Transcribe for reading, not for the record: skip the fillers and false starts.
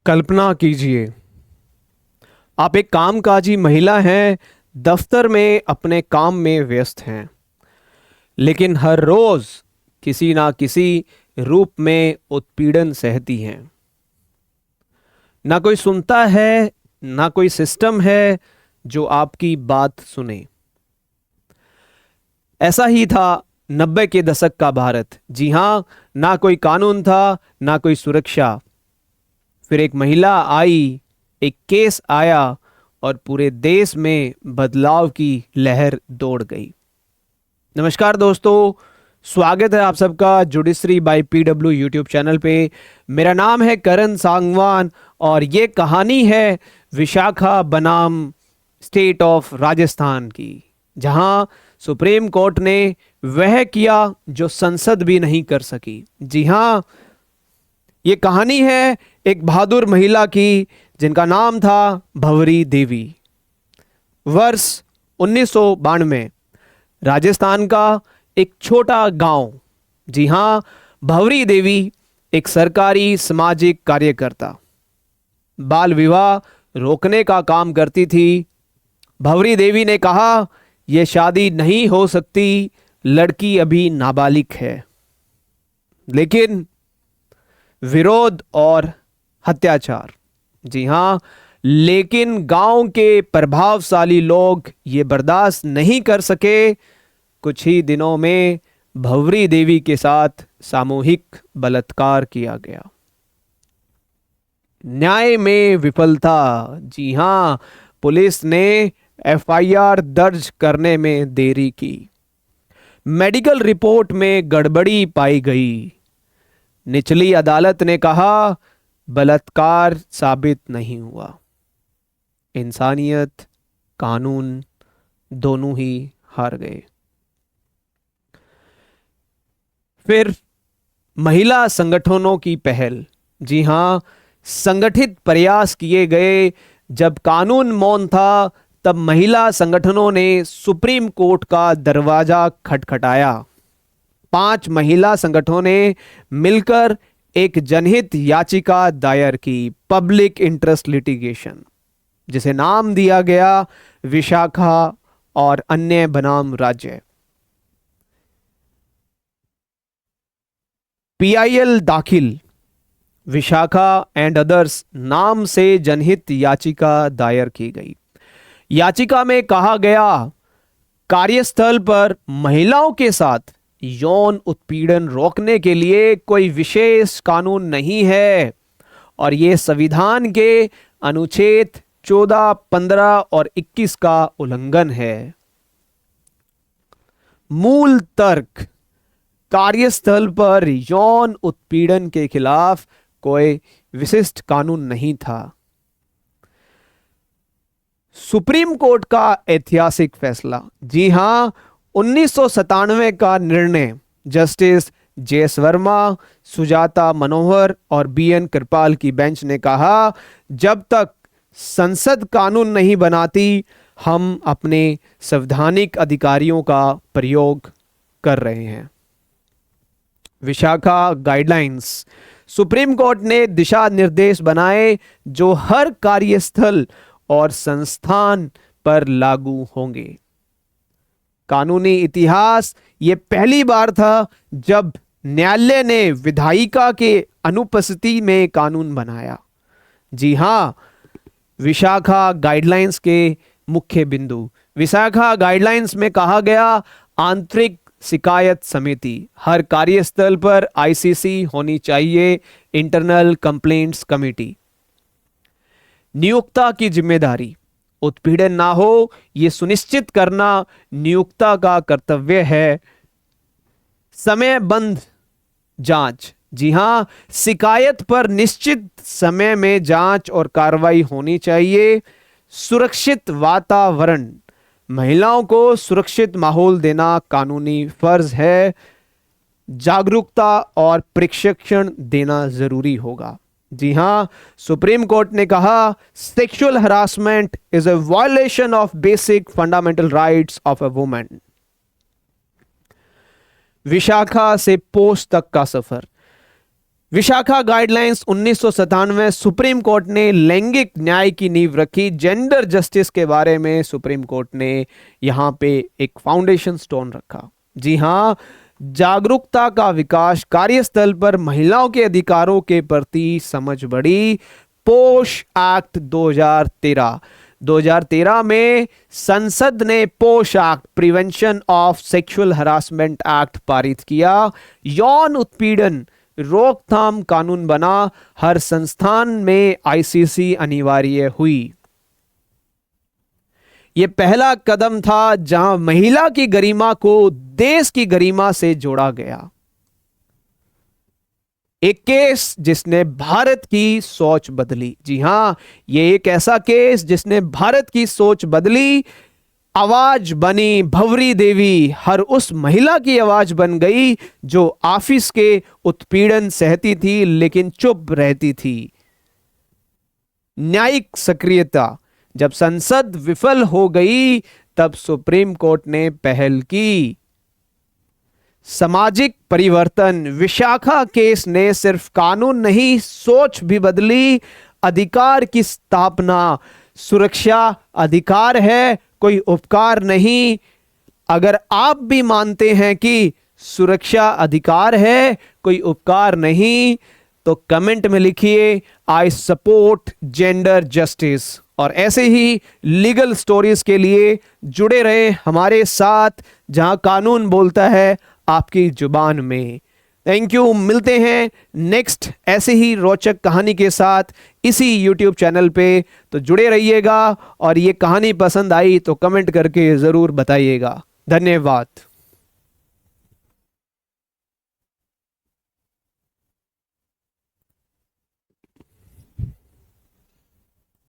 कल्पना कीजिए, आप एक कामकाजी महिला हैं, दफ्तर में अपने काम में व्यस्त हैं, लेकिन हर रोज किसी ना किसी रूप में उत्पीड़न सहती हैं। ना कोई सुनता है, ना कोई सिस्टम है जो आपकी बात सुने। ऐसा ही था 90 के दशक का भारत। जी हाँ, ना कोई कानून था, ना कोई सुरक्षा। फिर एक महिला आई, एक केस आया और पूरे देश में बदलाव की लहर दौड़ गई। नमस्कार दोस्तों, स्वागत है आप सबका judiciary by PW YouTube channel पे। मेरा नाम है करण सांगवान और ये कहानी है विशाखा बनाम स्टेट ऑफ राजस्थान की, जहां सुप्रीम कोर्ट ने वह किया जो संसद भी नहीं कर सकी। जी हाँ, ये कहानी है एक बहादुर महिला की जिनका नाम था भंवरी देवी। वर्ष 1992, राजस्थान का एक छोटा गांव। जी हाँ, भंवरी देवी एक सरकारी सामाजिक कार्यकर्ता, बाल विवाह रोकने का काम करती थी। भंवरी देवी ने कहा, यह शादी नहीं हो सकती, लड़की अभी नाबालिग है। लेकिन विरोध और हत्याचार, जी हाँ, लेकिन गांव के प्रभावशाली लोग ये बर्दाश्त नहीं कर सके। कुछ ही दिनों में भंवरी देवी के साथ सामूहिक बलात्कार किया गया। न्याय में विफलता। जी हाँ, पुलिस ने एफआईआर दर्ज करने में देरी की। मेडिकल रिपोर्ट में गड़बड़ी पाई गई। निचली अदालत ने कहा, बलात्कार साबित नहीं हुआ। इंसानियत, कानून दोनों ही हार गए। फिर महिला संगठनों की पहल। जी हां, संगठित प्रयास किए गए। जब कानून मौन था, तब महिला संगठनों ने सुप्रीम कोर्ट का दरवाजा खटखटाया। 5 महिला संगठनों ने मिलकर एक जनहित याचिका दायर की, पब्लिक इंटरेस्ट लिटिगेशन, जिसे नाम दिया गया विशाखा और अन्य बनाम राज्य। पीआईएल दाखिल, विशाखा एंड अदर्स नाम से जनहित याचिका दायर की गई। याचिका में कहा गया, कार्यस्थल पर महिलाओं के साथ यौन उत्पीड़न रोकने के लिए कोई विशेष कानून नहीं है और यह संविधान के अनुच्छेद 14, 15 और 21 का उल्लंघन है। मूल तर्क, कार्यस्थल पर यौन उत्पीड़न के खिलाफ कोई विशिष्ट कानून नहीं था। सुप्रीम कोर्ट का ऐतिहासिक फैसला। जी हां, 1997 का निर्णय जस्टिस जेएस वर्मा, सुजाता मनोहर और बीएन कृपाल की बेंच ने कहा, जब तक संसद कानून नहीं बनाती, हम अपने संवैधानिक अधिकारियों का प्रयोग कर रहे हैं। विशाखा गाइडलाइंस, सुप्रीम कोर्ट ने दिशा निर्देश बनाए जो हर कार्यस्थल और संस्थान पर लागू होंगे। कानूनी इतिहास, ये पहली बार था जब न्यायालय ने विधायिका के अनुपस्थिति में कानून बनाया। जी हां, विशाखा गाइडलाइंस के मुख्य बिंदु। विशाखा गाइडलाइंस में कहा गया, आंतरिक शिकायत समिति, हर कार्यस्थल पर आईसीसी होनी चाहिए, इंटरनल कंप्लेंट्स कमेटी। नियोक्ता की जिम्मेदारी, उत्पीड़न ना हो यह सुनिश्चित करना नियोक्ता का कर्तव्य है। समयबद्ध जांच, जी हां, शिकायत पर निश्चित समय में जांच और कार्रवाई होनी चाहिए। सुरक्षित वातावरण, महिलाओं को सुरक्षित माहौल देना कानूनी फर्ज है। जागरूकता और प्रशिक्षण देना जरूरी होगा। जी हां, सुप्रीम कोर्ट ने कहा, sexual harassment is a violation of basic fundamental rights of a woman. Vishakha से पोस्ट तक का सफर। विशाखा गाइडलाइंस 1997 सुप्रीम कोर्ट ने लैंगिक न्याय की नींव रखी। जेंडर जस्टिस के बारे में सुप्रीम कोर्ट ने यहां पे एक फाउंडेशन स्टोन रखा। जी हां, जागरूकता का विकास, कार्यस्थल पर महिलाओं के अधिकारों के प्रति समझ बढ़ी। पोश एक्ट 2013 में संसद ने पोश act, prevention of sexual harassment act पारित किया। यौन उत्पीड़न रोकथाम कानून बना। हर संस्थान में आईसीसी अनिवार्य हुई। यह पहला कदम था जहां महिला की गरिमा को देश की गरिमा से जोड़ा गया। एक केस जिसने भारत की सोच बदली। जी हां, यह एक ऐसा केस जिसने भारत की सोच बदली। आवाज बनी भंवरी देवी, हर उस महिला की आवाज बन गई जो ऑफिस के उत्पीड़न सहती थी लेकिन चुप रहती थी। न्यायिक सक्रियता, जब संसद विफल हो गई तब सुप्रीम कोर्ट ने पहल की। सामाजिक परिवर्तन, विशाखा केस ने सिर्फ कानून नहीं, सोच भी बदली। अधिकार की स्थापना, सुरक्षा अधिकार है, कोई उपकार नहीं। अगर आप भी मानते हैं कि सुरक्षा अधिकार है, कोई उपकार नहीं, तो कमेंट में लिखिए आई सपोर्ट जेंडर जस्टिस। और ऐसे ही लीगल स्टोरीज के लिए जुड़े रहें हमारे साथ, जहां कानून बोलता है आपकी जुबान में। Thank you. मिलते हैं नेक्स्ट ऐसे ही रोचक कहानी के साथ इसी YouTube चैनल पे। तो जुड़े रहिएगा और ये कहानी पसंद आई तो कमेंट करके ज़रूर बताइएगा। धन्यवाद।